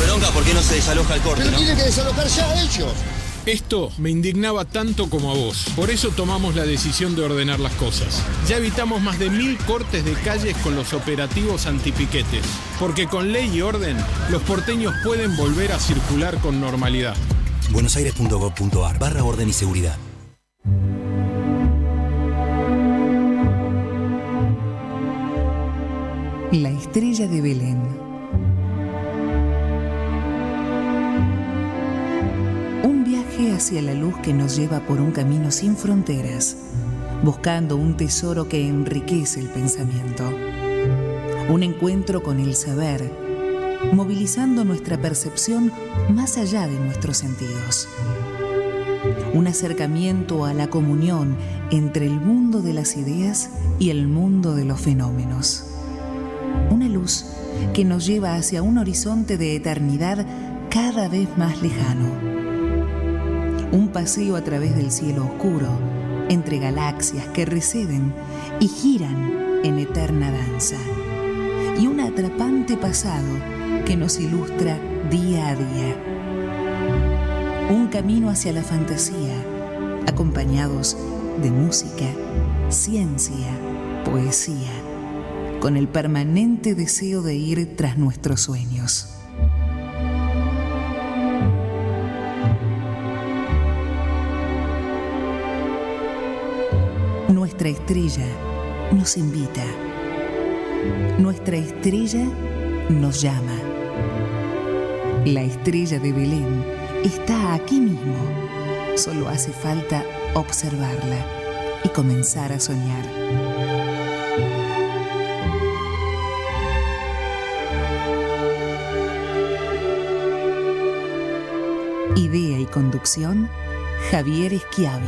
Bronca, ¿por qué no se desaloja el corte, Pero no? tienen que desalojar ya ellos. Esto me indignaba tanto como a vos. Por eso tomamos la decisión de ordenar las cosas. Ya evitamos más de 1000 cortes de calles con los operativos antipiquetes. Porque con ley y orden, los porteños pueden volver a circular con normalidad. buenosaires.gov.ar/orden y seguridad. La estrella de Belén. Un viaje hacia la luz que nos lleva por un camino sin fronteras, buscando un tesoro que enriquece el pensamiento. Un encuentro con el saber, movilizando nuestra percepción más allá de nuestros sentidos. Un acercamiento a la comunión entre el mundo de las ideas y el mundo de los fenómenos. Una luz que nos lleva hacia un horizonte de eternidad cada vez más lejano. Un paseo a través del cielo oscuro, entre galaxias que receden y giran en eterna danza. Y un atrapante pasado que nos ilustra día a día. Un camino hacia la fantasía, acompañados de música, ciencia, poesía, con el permanente deseo de ir tras nuestros sueños. Nuestra estrella nos invita. Nuestra estrella nos llama. La estrella de Belén está aquí mismo. Solo hace falta observarla y comenzar a soñar. Idea y conducción, Javier Schiavi.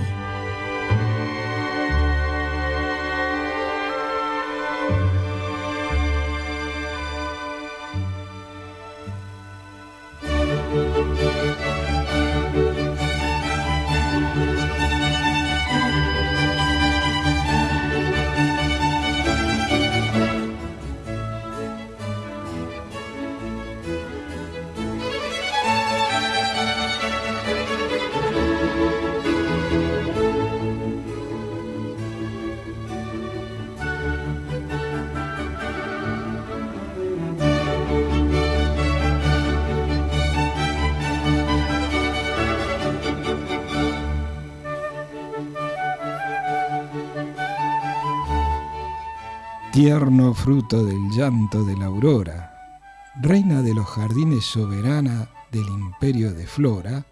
Tierno fruto del llanto de la aurora, reina de los jardines, soberana del imperio de Flora,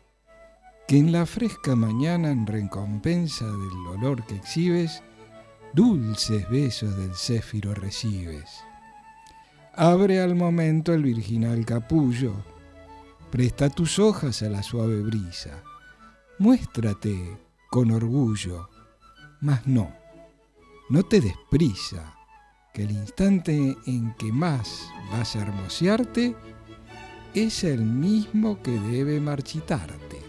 que en la fresca mañana, en recompensa del olor que exhibes, dulces besos del céfiro recibes. Abre al momento el virginal capullo, presta tus hojas a la suave brisa, muéstrate con orgullo, mas no te des prisa, que el instante en que más vas a hermosearte es el mismo que debe marchitarte.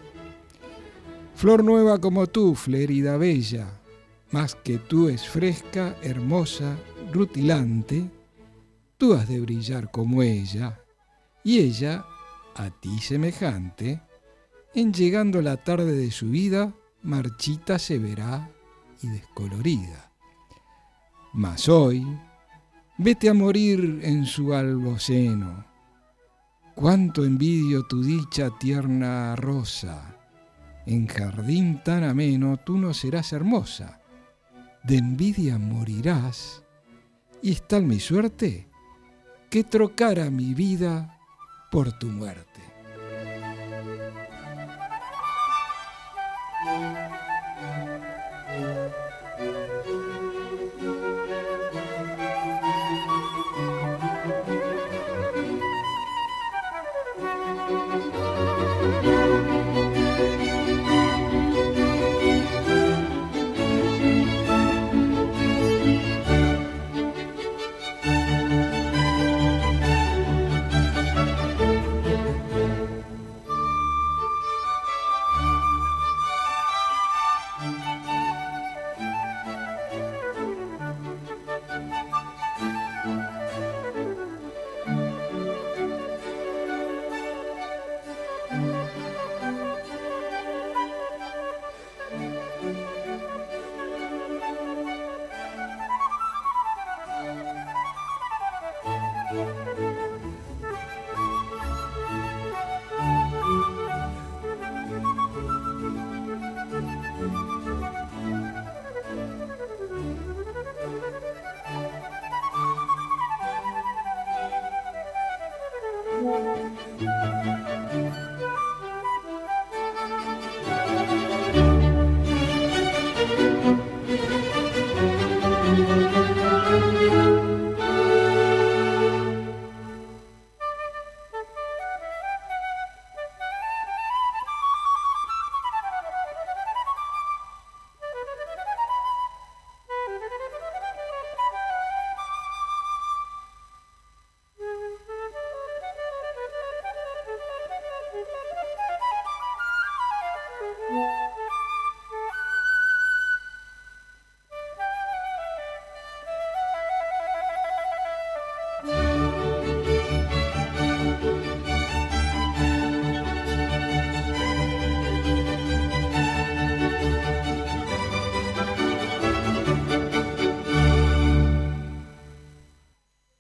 Flor nueva como tú, Flérida bella, más que tú es fresca, hermosa, rutilante, tú has de brillar como ella, y ella, a ti semejante, en llegando la tarde de su vida, marchita se verá y descolorida. Mas hoy, vete a morir en su albo seno. Cuánto envidio tu dicha tierna rosa. En jardín tan ameno tú no serás hermosa. De envidia morirás. Y es tal mi suerte que trocara mi vida por tu muerte.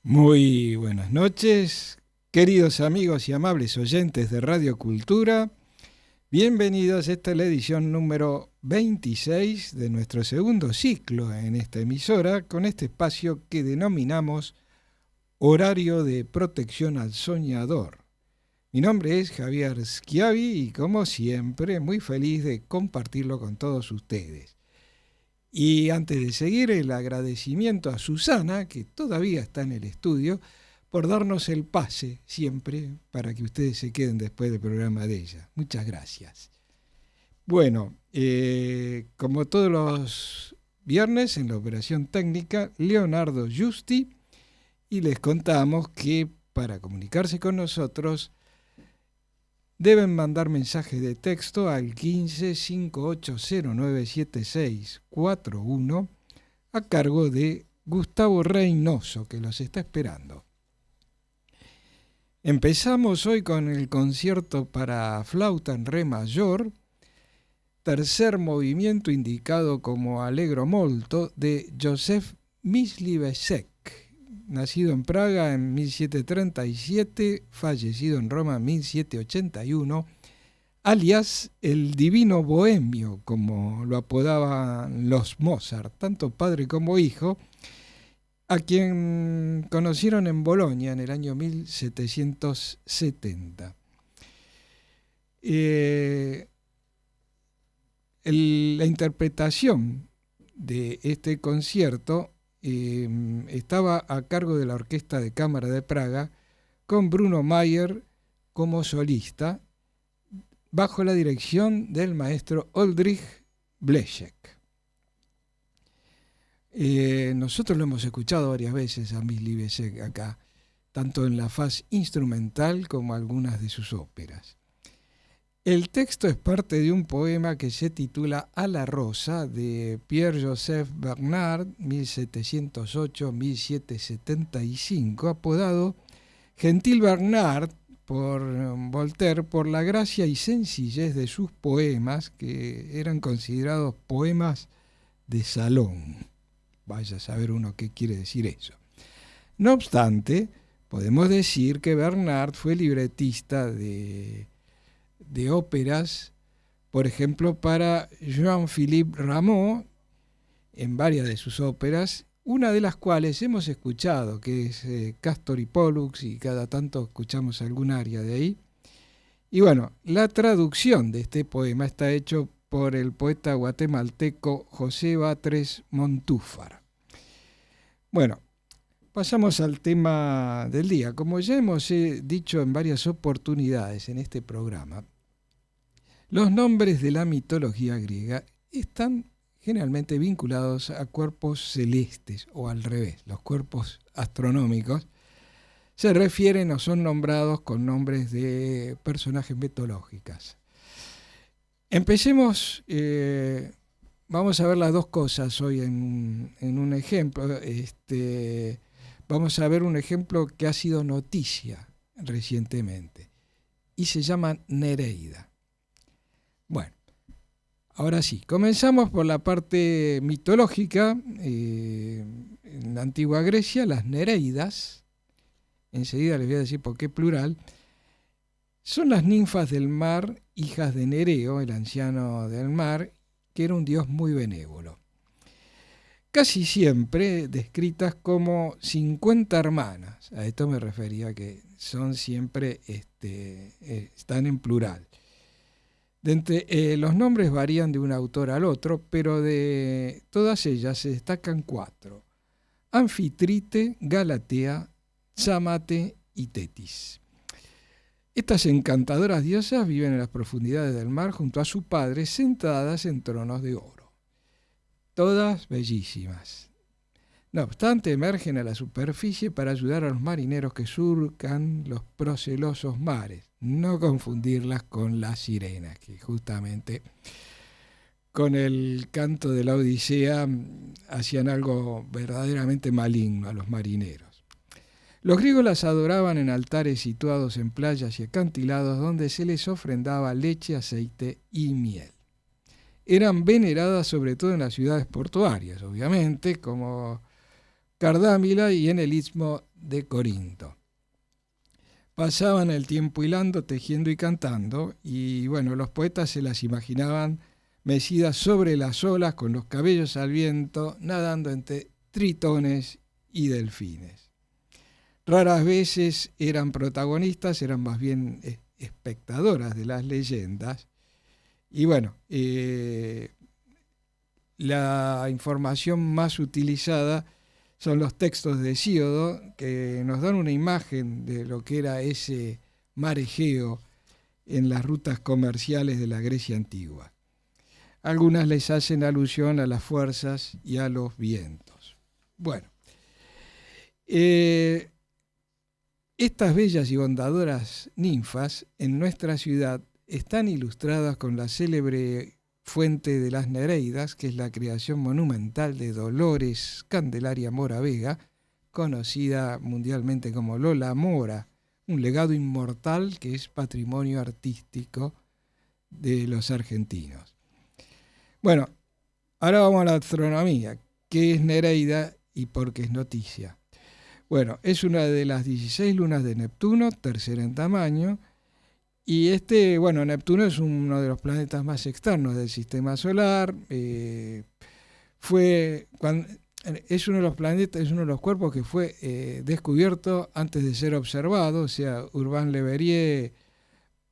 Muy buenas noches, queridos amigos y amables oyentes de Radio Cultura. Bienvenidos, esta es la edición número 26 de nuestro segundo ciclo en esta emisora, con este espacio que denominamos Horario de Protección al Soñador. Mi nombre es Javier Schiavi y, como siempre, muy feliz de compartirlo con todos ustedes. Y antes de seguir, el agradecimiento a Susana, que todavía está en el estudio, por darnos el pase siempre para que ustedes se queden después del programa de ella. Muchas gracias. Bueno, como todos los viernes en la operación técnica, Leonardo Giusti, y les contamos que para comunicarse con nosotros deben mandar mensajes de texto al 15 5809 7641 a cargo de Gustavo Reynoso, que los está esperando. Empezamos hoy con el concierto para flauta en re mayor, tercer movimiento indicado como Allegro molto de Józef Mysliveček, nacido en Praga en 1737, fallecido en Roma en 1781, alias el Divino Bohemio, como lo apodaban los Mozart, tanto padre como hijo, a quien conocieron en Bolonia en el año 1770. La interpretación de este concierto estaba a cargo de la Orquesta de Cámara de Praga, con Bruno Mayer como solista, bajo la dirección del maestro Oldřich Blešek. Nosotros lo hemos escuchado varias veces a Mysliveček acá, tanto en la faz instrumental como algunas de sus óperas. El texto es parte de un poema que se titula A la Rosa, de Pierre-Joseph Bernard, 1708-1775, apodado Gentil Bernard por Voltaire por la gracia y sencillez de sus poemas, que eran considerados poemas de salón. Vaya a saber uno qué quiere decir eso. No obstante, podemos decir que Bernard fue libretista de óperas, por ejemplo, para Jean-Philippe Rameau, en varias de sus óperas, una de las cuales hemos escuchado, que es Castor y Pollux, y cada tanto escuchamos algún aria de ahí. Y bueno, la traducción de este poema está hecho por el poeta guatemalteco José Batres Montúfar. Bueno, pasamos al tema del día. Como ya hemos dicho en varias oportunidades en este programa, los nombres de la mitología griega están generalmente vinculados a cuerpos celestes, o al revés, los cuerpos astronómicos se refieren o son nombrados con nombres de personajes mitológicos. Empecemos, vamos a ver las dos cosas hoy en un ejemplo. Vamos a ver un ejemplo que ha sido noticia recientemente y se llama Nereida. Bueno, ahora sí, comenzamos por la parte mitológica. En la antigua Grecia, las Nereidas, enseguida les voy a decir por qué plural, son las ninfas del mar, hijas de Nereo, el anciano del mar, que era un dios muy benévolo. Casi siempre descritas como 50 hermanas. A esto me refería, que son siempre, están en plural. Los nombres varían de un autor al otro, pero de todas ellas se destacan 4: Anfitrite, Galatea, Tsámate y Tetis. Estas encantadoras diosas viven en las profundidades del mar junto a su padre, sentadas en tronos de oro. Todas bellísimas. No obstante, emergen a la superficie para ayudar a los marineros que surcan los procelosos mares. No confundirlas con las sirenas, que justamente con el canto de la Odisea hacían algo verdaderamente maligno a los marineros. Los griegos las adoraban en altares situados en playas y acantilados donde se les ofrendaba leche, aceite y miel. Eran veneradas sobre todo en las ciudades portuarias, obviamente, como Cardámila y en el istmo de Corinto. Pasaban el tiempo hilando, tejiendo y cantando, y bueno, los poetas se las imaginaban mecidas sobre las olas con los cabellos al viento, nadando entre tritones y delfines. Raras veces eran protagonistas, eran más bien espectadoras de las leyendas. Y bueno, la información más utilizada son los textos de Hesíodo, que nos dan una imagen de lo que era ese mar Egeo en las rutas comerciales de la Grecia antigua. Algunas les hacen alusión a las fuerzas y a los vientos. Bueno, estas bellas y bondadoras ninfas en nuestra ciudad están ilustradas con la célebre fuente de las Nereidas, que es la creación monumental de Dolores Candelaria Mora Vega, conocida mundialmente como Lola Mora, un legado inmortal que es patrimonio artístico de los argentinos. Bueno, ahora vamos a la astronomía. ¿Qué es Nereida y por qué es noticia? Bueno, es una de las 16 lunas de Neptuno, tercera en tamaño, y Neptuno es uno de los planetas más externos del sistema solar. Es uno de los planetas, es uno de los cuerpos que fue descubierto antes de ser observado. O sea, Urbain Le Verrier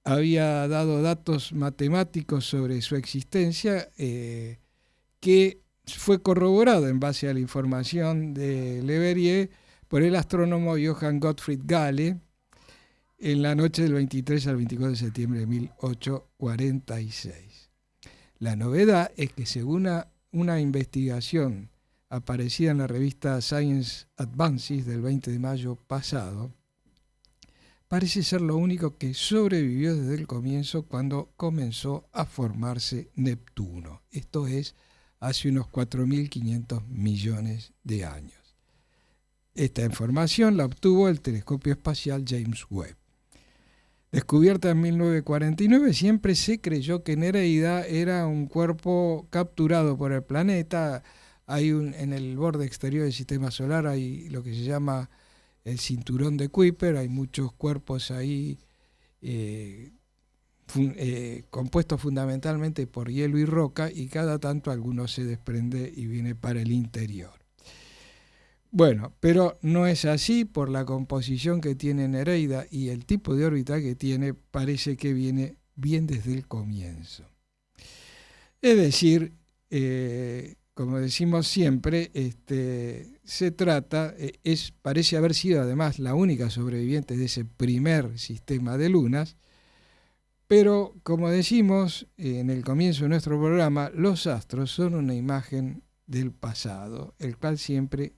había dado datos matemáticos sobre su existencia que fue corroborado en base a la información de Le Verrier por el astrónomo Johann Gottfried Galle en la noche del 23 al 24 de septiembre de 1846. La novedad es que según una investigación aparecida en la revista Science Advances del 20 de mayo pasado, parece ser lo único que sobrevivió desde el comienzo cuando comenzó a formarse Neptuno. Esto es hace unos 4.500 millones de años. Esta información la obtuvo el telescopio espacial James Webb. Descubierta en 1949, siempre se creyó que Nereida era un cuerpo capturado por el planeta. En el borde exterior del sistema solar hay lo que se llama el cinturón de Kuiper, hay muchos cuerpos ahí compuestos fundamentalmente por hielo y roca, y cada tanto alguno se desprende y viene para el interior. Bueno, pero no es así. Por la composición que tiene Nereida y el tipo de órbita que tiene, parece que viene bien desde el comienzo. Es decir, como decimos siempre, parece haber sido además la única sobreviviente de ese primer sistema de lunas, pero como decimos en el comienzo de nuestro programa, los astros son una imagen del pasado, el cual siempre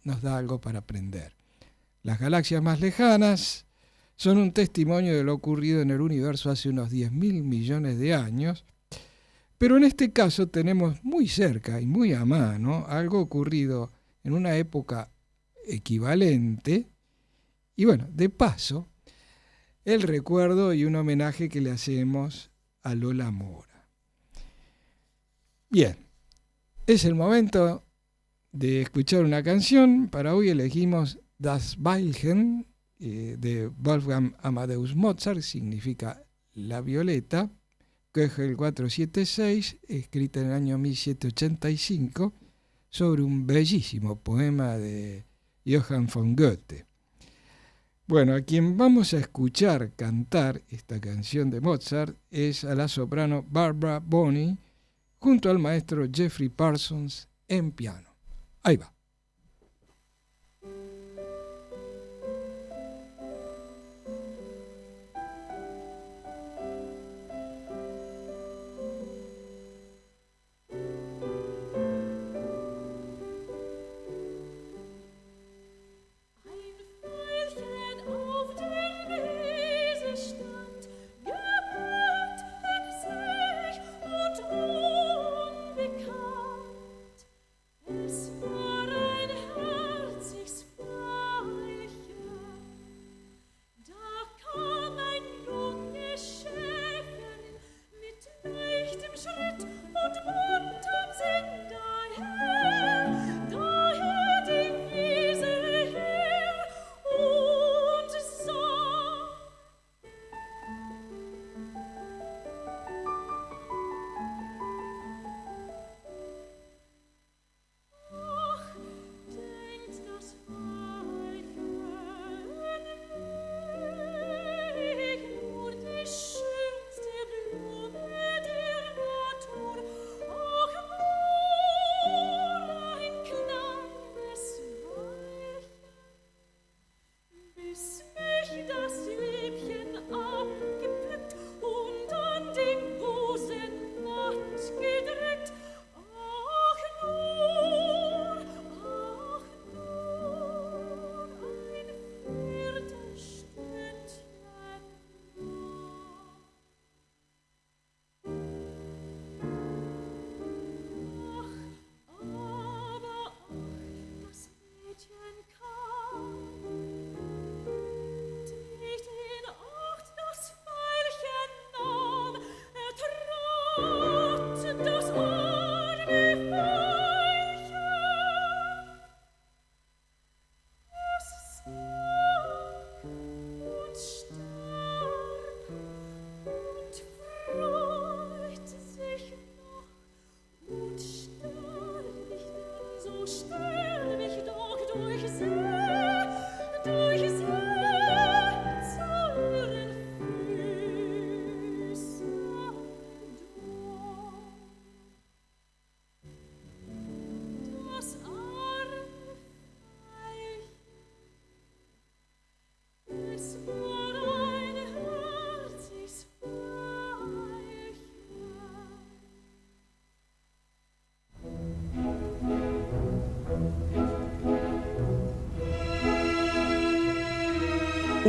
nos da algo para aprender. Las galaxias más lejanas son un testimonio de lo ocurrido en el universo hace unos 10.000 millones de años, pero en este caso tenemos muy cerca y muy a mano algo ocurrido en una época equivalente, y bueno, de paso, el recuerdo y un homenaje que le hacemos a Lola Mora. Bien, es el momento de escuchar una canción. Para hoy elegimos Das Veilchen de Wolfgang Amadeus Mozart, significa la violeta, Köchel 476, escrita en el año 1785, sobre un bellísimo poema de Johann von Goethe. Bueno, a quien vamos a escuchar cantar esta canción de Mozart es a la soprano Barbara Bonney, junto al maestro Jeffrey Parsons en piano. Ahí va.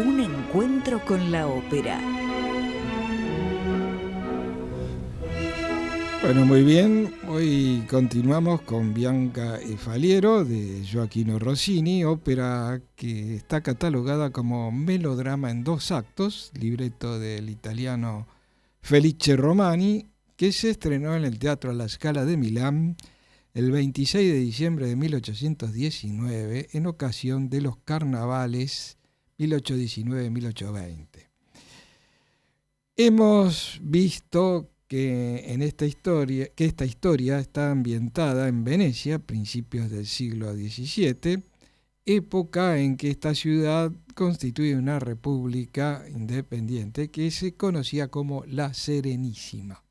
Un encuentro con la ópera. Bueno, muy bien. Hoy continuamos con Bianca e Faliero de Gioachino Rossini, ópera que está catalogada como melodrama en 2 actos, libreto del italiano Felice Romani, que se estrenó en el Teatro La Scala de Milán el 26 de diciembre de 1819 en ocasión de los carnavales 1819-1820. Hemos visto que esta historia está ambientada en Venecia, principios del siglo XVII, época en que esta ciudad constituye una república independiente que se conocía como la Serenísima.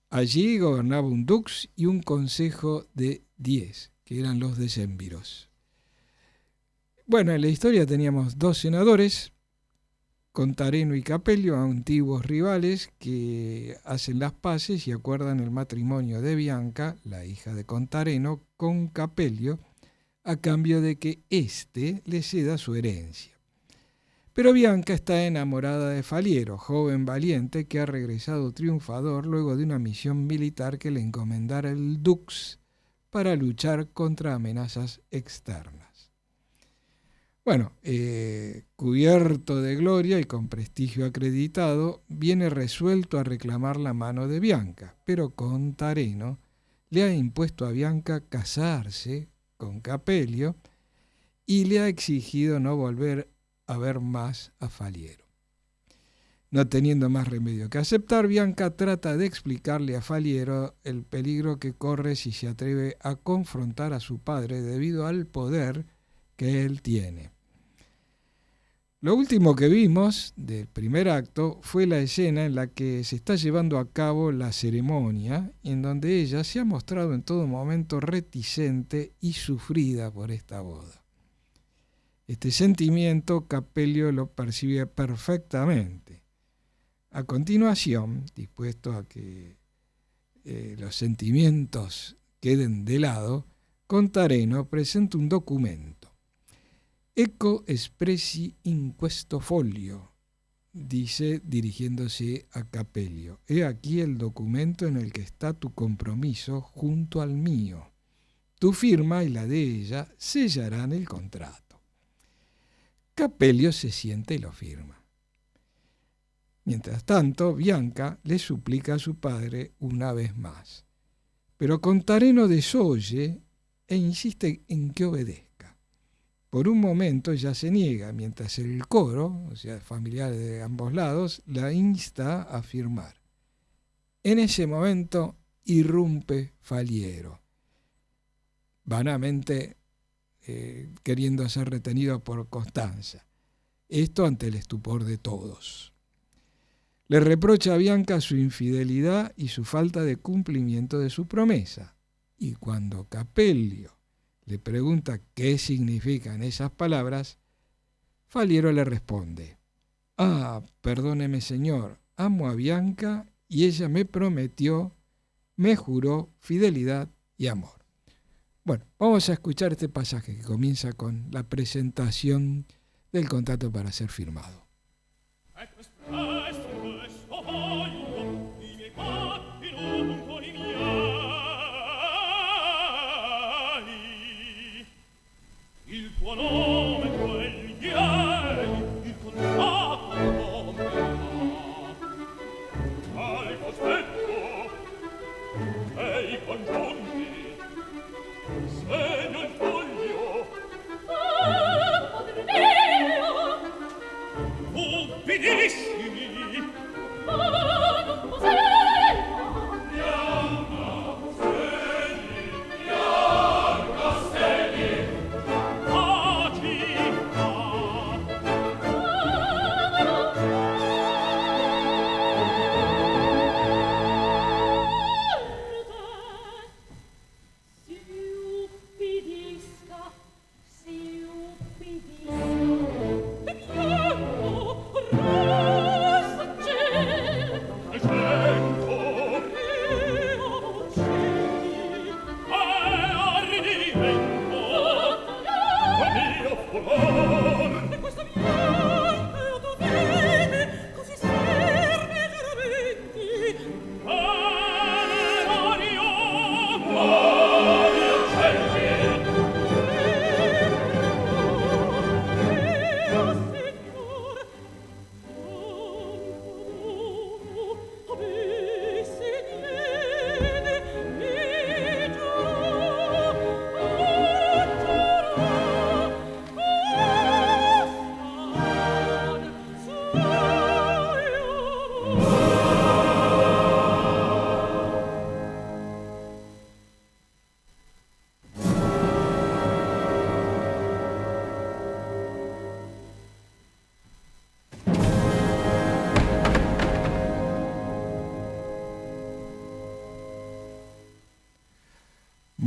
Allí gobernaba un dux y un consejo de 10, que eran los decemviros. Bueno, en la historia teníamos 2 senadores, Contareno y Capello, antiguos rivales que hacen las paces y acuerdan el matrimonio de Bianca, la hija de Contareno, con Capello, a cambio de que éste le ceda su herencia. Pero Bianca está enamorada de Faliero, joven valiente que ha regresado triunfador luego de una misión militar que le encomendara el dux para luchar contra amenazas externas. Bueno, cubierto de gloria y con prestigio acreditado, viene resuelto a reclamar la mano de Bianca, pero Contareno le ha impuesto a Bianca casarse con Capello y le ha exigido no volver a ver más a Faliero. No teniendo más remedio que aceptar, Bianca trata de explicarle a Faliero el peligro que corre si se atreve a confrontar a su padre debido al poder que él tiene. Lo último que vimos del primer acto fue la escena en la que se está llevando a cabo la ceremonia, en donde ella se ha mostrado en todo momento reticente y sufrida por esta boda. Este sentimiento Capello lo percibe perfectamente. A continuación, dispuesto a que los sentimientos queden de lado, Contareno presenta un documento. Ecco espressi in questo foglio, dice dirigiéndose a Capello. He aquí el documento en el que está tu compromiso junto al mío. Tu firma y la de ella sellarán el contrato. Capello se sienta y lo firma. Mientras tanto, Bianca le suplica a su padre una vez más. Pero Contareno desoye e insiste en que obedezca. Por un momento ella se niega, mientras el coro, o sea, familiares de ambos lados, la insta a firmar. En ese momento irrumpe Faliero, vanamente queriendo ser retenido por Costanza. Esto ante el estupor de todos. Le reprocha a Bianca su infidelidad y su falta de cumplimiento de su promesa. Y cuando Capello le pregunta qué significan esas palabras, Faliero le responde: perdóneme señor, amo a Bianca y ella me prometió, me juró fidelidad y amor. Bueno, vamos a escuchar este pasaje que comienza con la presentación del contrato para ser firmado. Il tuo nome quel ieri, il contratto compierà. Al cospetto e i congiunti segno il foglio. Padre mio, ubbidissimi, non possegno. Si ubbidisca, e piango,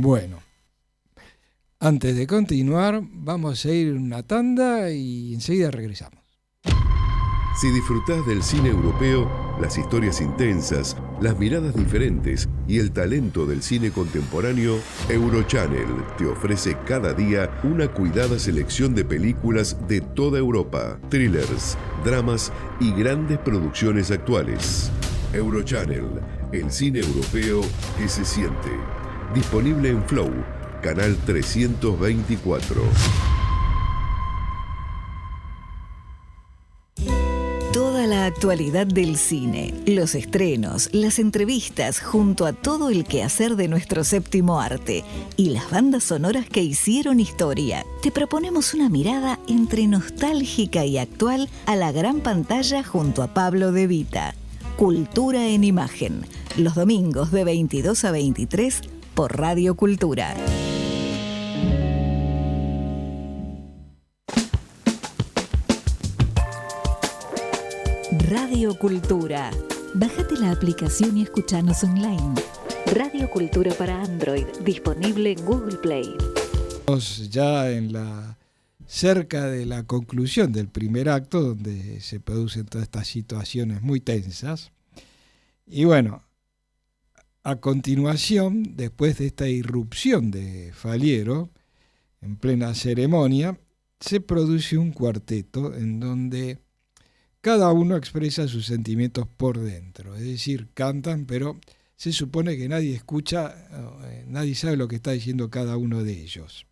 Bueno, antes de continuar, vamos a ir una tanda y enseguida regresamos. Si disfrutás del cine europeo, las historias intensas, las miradas diferentes y el talento del cine contemporáneo, Eurochannel te ofrece cada día una cuidada selección de películas de toda Europa, thrillers, dramas y grandes producciones actuales. Eurochannel, el cine europeo que se siente. Disponible en Flow, canal 324. Toda la actualidad del cine, los estrenos, las entrevistas, junto a todo el quehacer de nuestro séptimo arte y las bandas sonoras que hicieron historia. Te proponemos una mirada entre nostálgica y actual a la gran pantalla junto a Pablo De Vita. Cultura en Imagen, los domingos de 22 a 23 por Radio Cultura. Radio Cultura. Bájate la aplicación y escuchanos online. Radio Cultura para Android, disponible en Google Play. Estamos ya cerca de la conclusión del primer acto, donde se producen todas estas situaciones muy tensas. Y bueno, a continuación, después de esta irrupción de Faliero, en plena ceremonia, se produce un cuarteto en donde cada uno expresa sus sentimientos por dentro, es decir, cantan, pero se supone que nadie escucha, nadie sabe lo que está diciendo cada uno de ellos.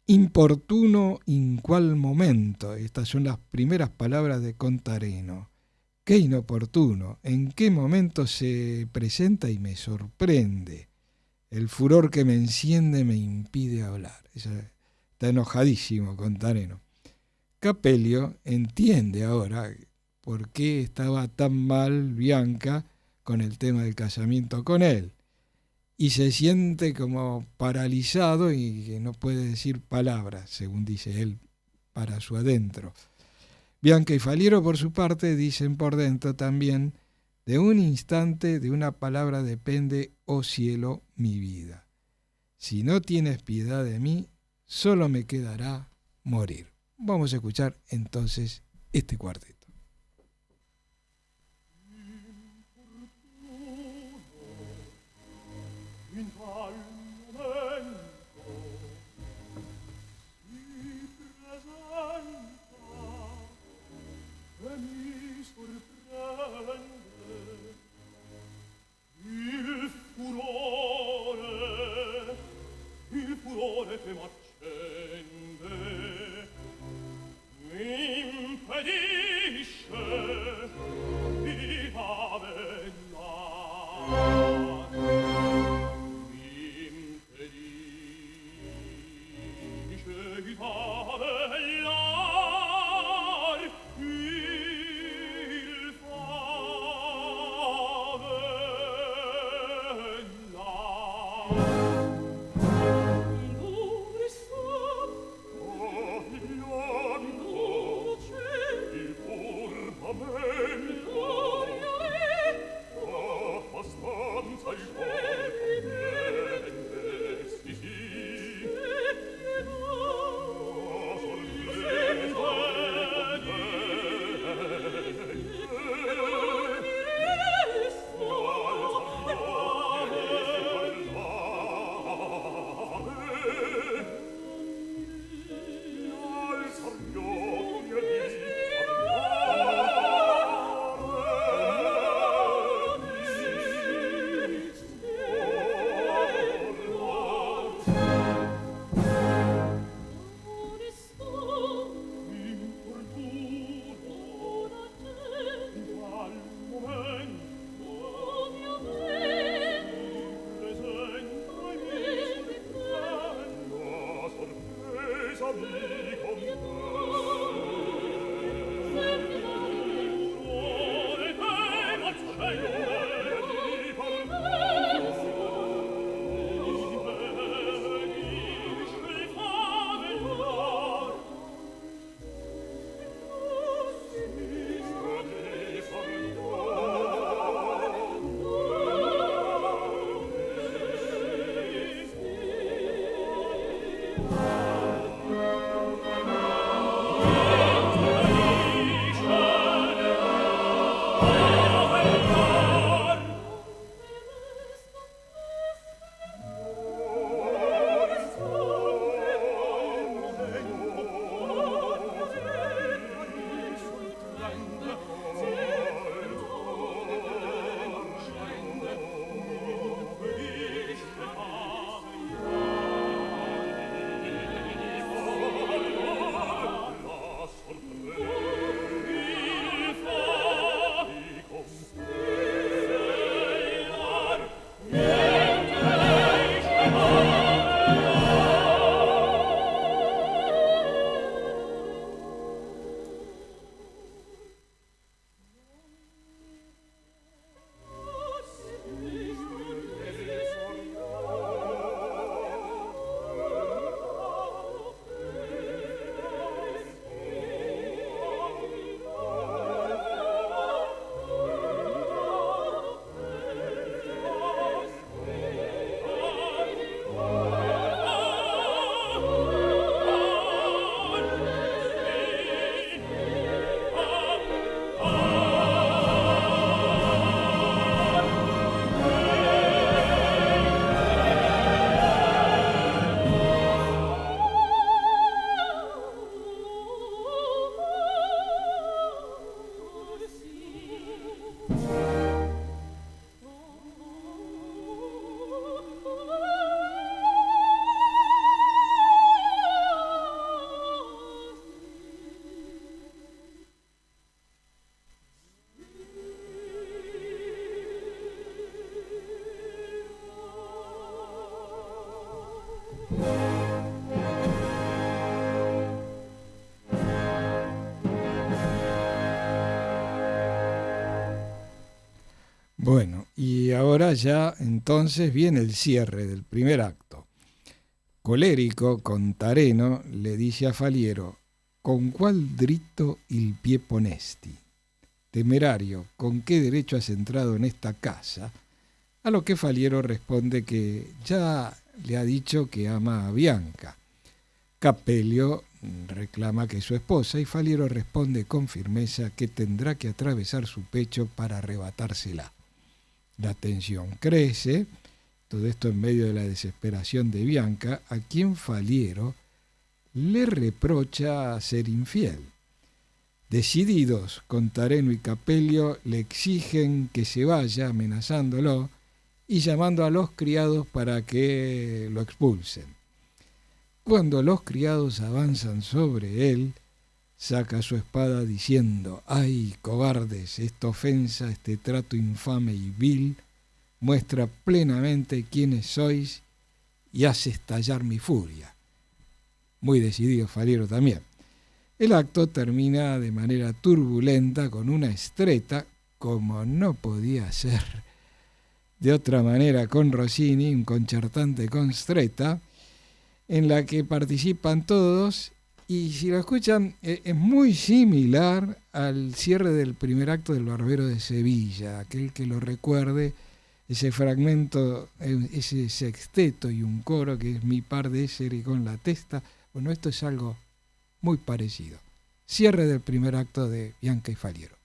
Importuno in qual momento, estas son las primeras palabras de Contareno. Qué inoportuno, en qué momento se presenta y me sorprende. El furor que me enciende me impide hablar. Está enojadísimo Contareno. Capelio entiende ahora por qué estaba tan mal Bianca con el tema del casamiento con él y se siente como paralizado y que no puede decir palabras, según dice él, para su adentro. Bianca y Faliero, por su parte, dicen por dentro también: de un instante, de una palabra depende, oh cielo, mi vida. Si no tienes piedad de mí, solo me quedará morir. Vamos a escuchar entonces este cuarteto. Il furore che m'accende m'impedisce Bueno, y ahora ya entonces viene el cierre del primer acto. Colérico, contareno, le dice a Faliero: ¿con cuál dritto il pie ponesti? Temerario, ¿con qué derecho has entrado en esta casa? A lo que Faliero responde que ya le ha dicho que ama a Bianca. Capelio reclama que es su esposa y Faliero responde con firmeza que tendrá que atravesar su pecho para arrebatársela. La tensión crece, todo esto en medio de la desesperación de Bianca, a quien Faliero le reprocha ser infiel. Decididos, Contareno y Capelio le exigen que se vaya, amenazándolo y llamando a los criados para que lo expulsen. Cuando los criados avanzan sobre él, saca su espada diciendo: ¡ay, cobardes! Esta ofensa, este trato infame y vil, muestra plenamente quiénes sois y hace estallar mi furia. Muy decidido Faliero también. El acto termina de manera turbulenta con una estreta, como no podía ser de otra manera con Rossini, un concertante con stretta, en la que participan todos. Y si lo escuchan, es muy similar al cierre del primer acto del Barbero de Sevilla. Aquel que lo recuerde, ese fragmento, ese sexteto y un coro que es mi par de essere con la testa. Bueno, esto es algo muy parecido. Cierre del primer acto de Bianca y Faliero.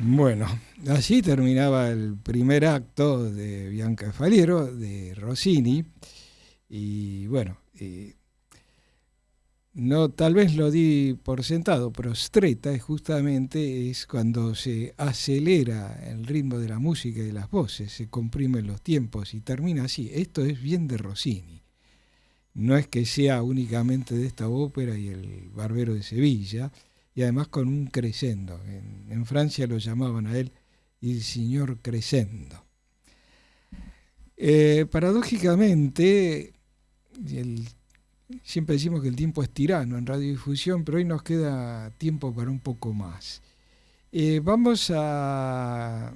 Bueno, así terminaba el primer acto de Bianca Faliero, de Rossini, y bueno, no, tal vez lo di por sentado, pero stretta justamente es cuando se acelera el ritmo de la música y de las voces, se comprimen los tiempos y termina así. Esto es bien de Rossini. No es que sea únicamente de esta ópera y el Barbero de Sevilla, y además con un crescendo. En Francia lo llamaban a él el signor crescendo. Paradójicamente, siempre decimos que el tiempo es tirano en radiodifusión, pero hoy nos queda tiempo para un poco más. Vamos a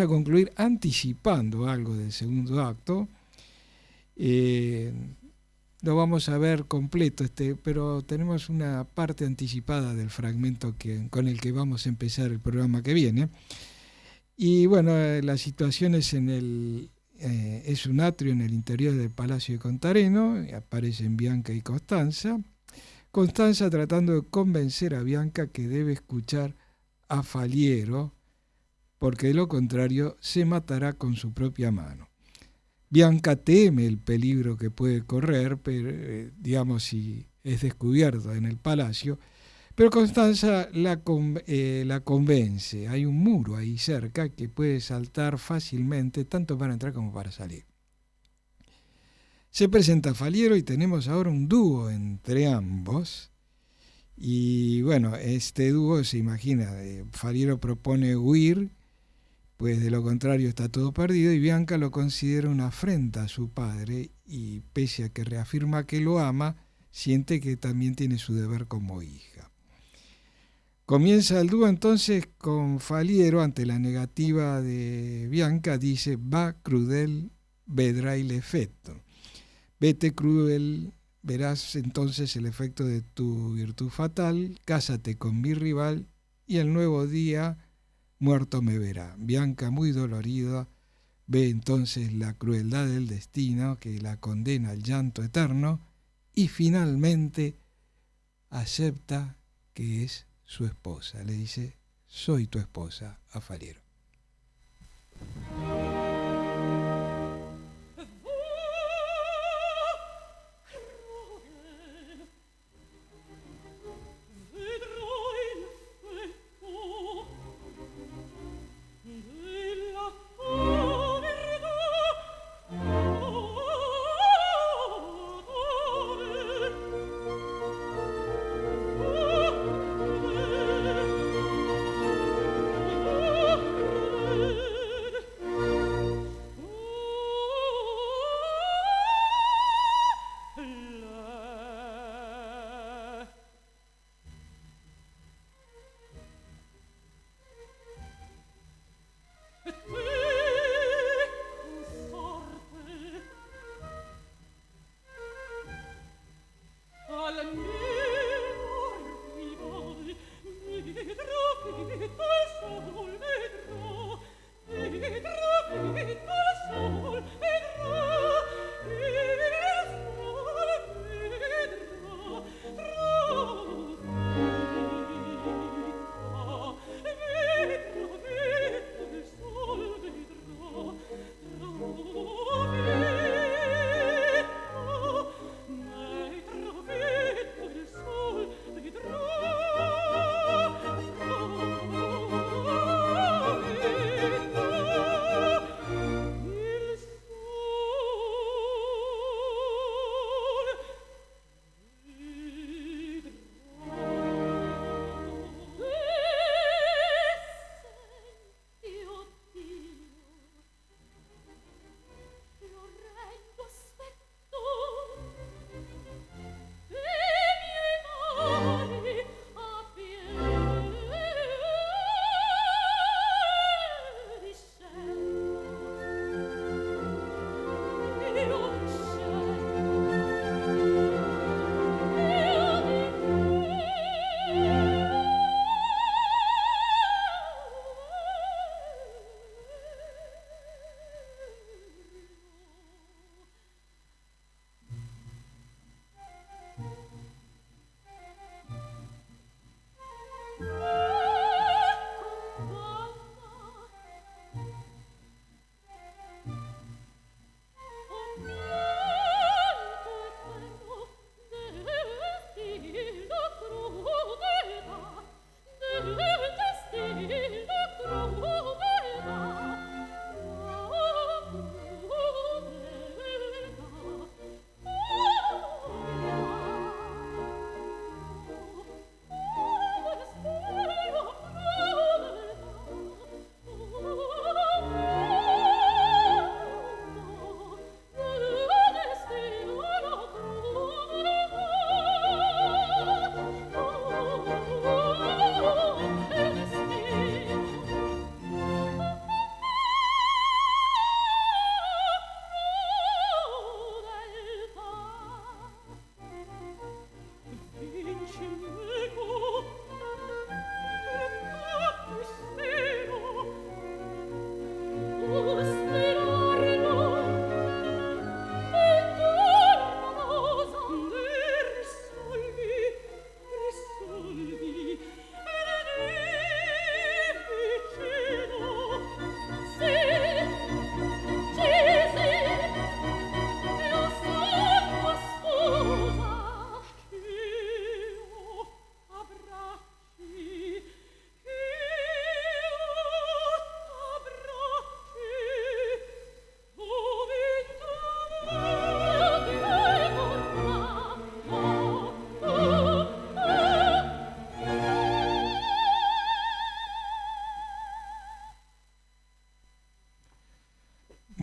concluir anticipando algo del segundo acto. Lo vamos a ver completo, pero tenemos una parte anticipada del fragmento con el que vamos a empezar el programa que viene. Y bueno, la situación es es un atrio en el interior del Palacio de Contareno, y aparecen Bianca y Costanza. Costanza tratando de convencer a Bianca que debe escuchar a Faliero, porque de lo contrario se matará con su propia mano. Bianca teme el peligro que puede correr, pero, digamos, si es descubierto en el palacio, pero Costanza la convence. Hay un muro ahí cerca que puede saltar fácilmente, tanto para entrar como para salir. Se presenta Faliero y tenemos ahora un dúo entre ambos. Y bueno, este dúo se imagina, Faliero propone huir, pues de lo contrario está todo perdido, y Bianca lo considera una afrenta a su padre y pese a que reafirma que lo ama, siente que también tiene su deber como hija. Comienza el dúo entonces con Faliero ante la negativa de Bianca, dice: va crudel, vedrai l'effetto. Vete cruel, verás entonces el efecto de tu virtud fatal, cásate con mi rival y el nuevo día muerto me verá. Bianca, muy dolorida, ve entonces la crueldad del destino que la condena al llanto eterno y finalmente acepta que es su esposa. Le dice: soy tu esposa, a Faliero.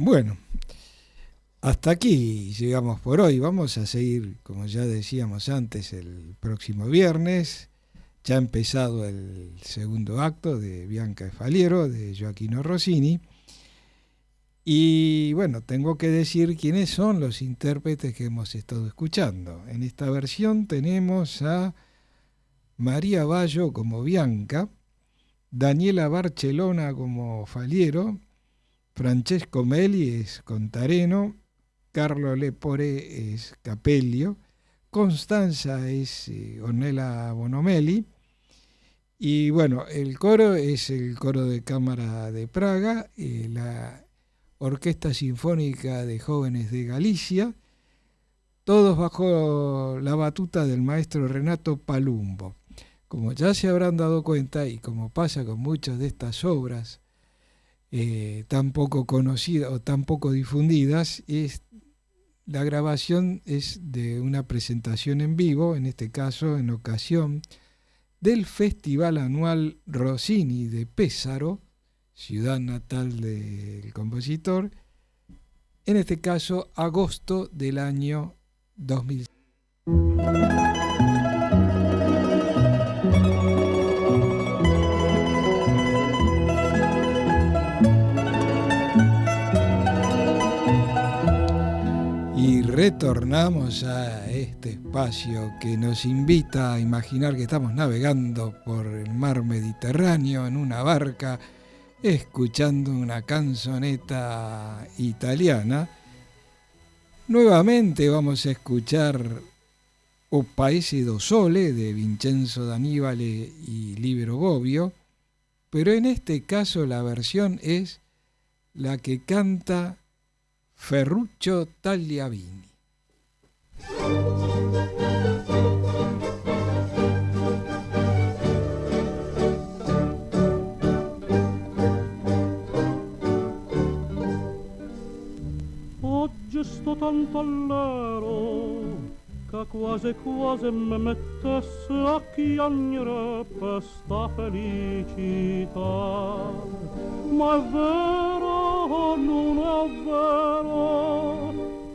Bueno, hasta aquí llegamos por hoy. Vamos a seguir, como ya decíamos antes, el próximo viernes. Ya ha empezado el segundo acto de Bianca e Faliero, de Gioachino Rossini. Y bueno, tengo que decir quiénes son los intérpretes que hemos estado escuchando. En esta versión tenemos a María Bayo como Bianca, Daniela Barcelona como Faliero, Francesco Meli es Contareno, Carlo Lepore es Capellio, Constanza es Ornella Bonomelli, y bueno, el coro es el coro de cámara de Praga, la Orquesta Sinfónica de Jóvenes de Galicia, todos bajo la batuta del maestro Renato Palumbo. Como ya se habrán dado cuenta, y como pasa con muchas de estas obras tan poco conocidas o tan poco difundidas, la grabación es de una presentación en vivo, en este caso en ocasión del Festival Anual Rossini de Pesaro, ciudad natal del compositor, en este caso agosto del año 2000. Y retornamos a este espacio que nos invita a imaginar que estamos navegando por el mar Mediterráneo en una barca, escuchando una canzoneta italiana. Nuevamente vamos a escuchar O Paese do Sole de Vincenzo D'Annibale y Libero Bobbio, pero en este caso la versión es la que canta Ferruccio Tagliavini. Oggi sto tanto all'ero che quasi quasi mi mettesse a chiagnere per sta felicità. Ma è vero o non è vero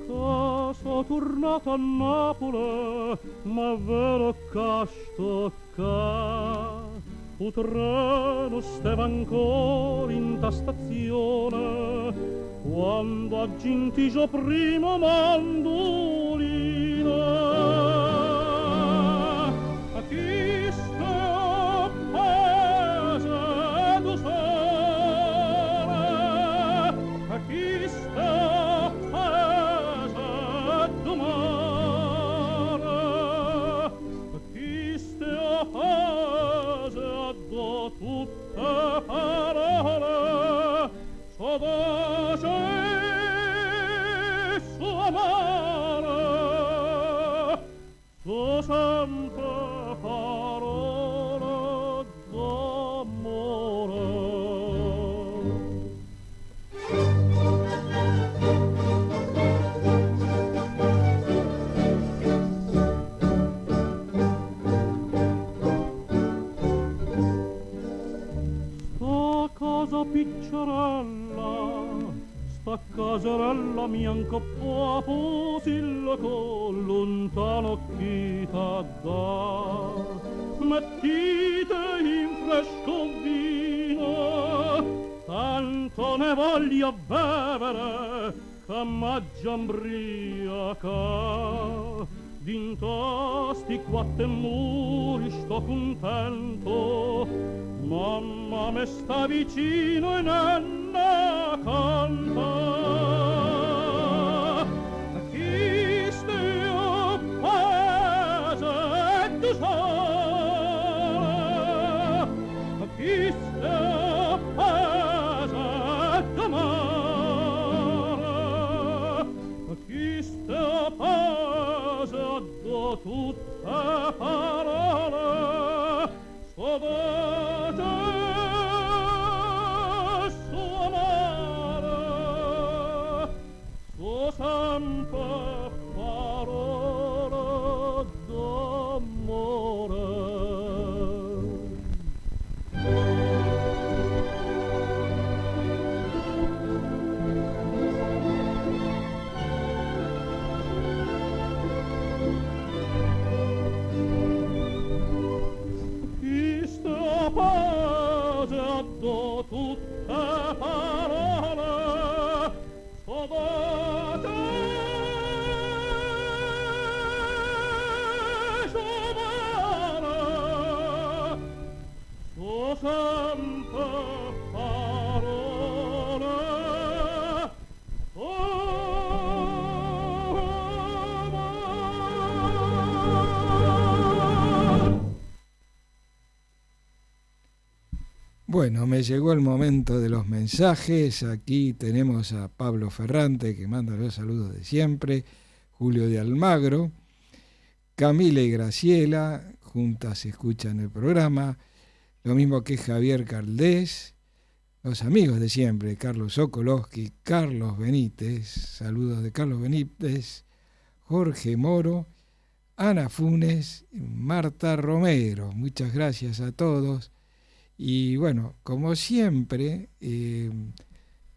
che sono tornato a Napoli, ma è vero che sto qua. Il treno stava ancora in ta stazione quando ha gintigio primo mandolina. A chi sta paese do sole, a chi sta paese do mare, a chi sta paese do tutte parole, so dolce so amare, so sempre parole d'amore. Sta casa piccerella, sta caserella mia anche può posillo lontano chi t'ha da. Mettite in fresco vino, tanto ne voglio bevere che m'aggia imbriaca. Dinto sti quattro muri sto contento, mamma me sta vicino e nanna canta. A chi stia paese tu sola, a chi stia paese tu mare, a chi stia paese do tutte parole, so dolce so amare, so sempre parole d'amore. Bueno, me llegó el momento de los mensajes. Aquí tenemos a Pablo Ferrante, que manda los saludos de siempre, Julio de Almagro, Camila y Graciela, juntas escuchan el programa, lo mismo que Javier Caldés, los amigos de siempre, Carlos Sokolowski, Carlos Benítez, saludos de Carlos Benítez, Jorge Moro, Ana Funes, Marta Romero. Muchas gracias a todos. Y bueno, como siempre,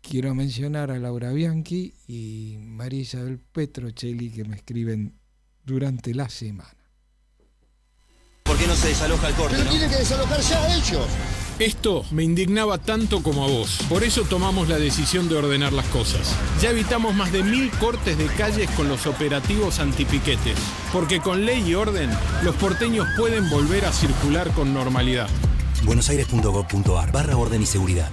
quiero mencionar a Laura Bianchi y María Isabel Petrocelli, que me escriben durante la semana. ¿Por qué no se desaloja el corte? Pero tienen que desalojar ya ellos. Esto me indignaba tanto como a vos. Por eso tomamos la decisión de ordenar las cosas. Ya evitamos más de 1000 cortes de calles con los operativos antipiquetes. Porque con ley y orden, los porteños pueden volver a circular con normalidad. buenosaires.gov.ar/orden y seguridad.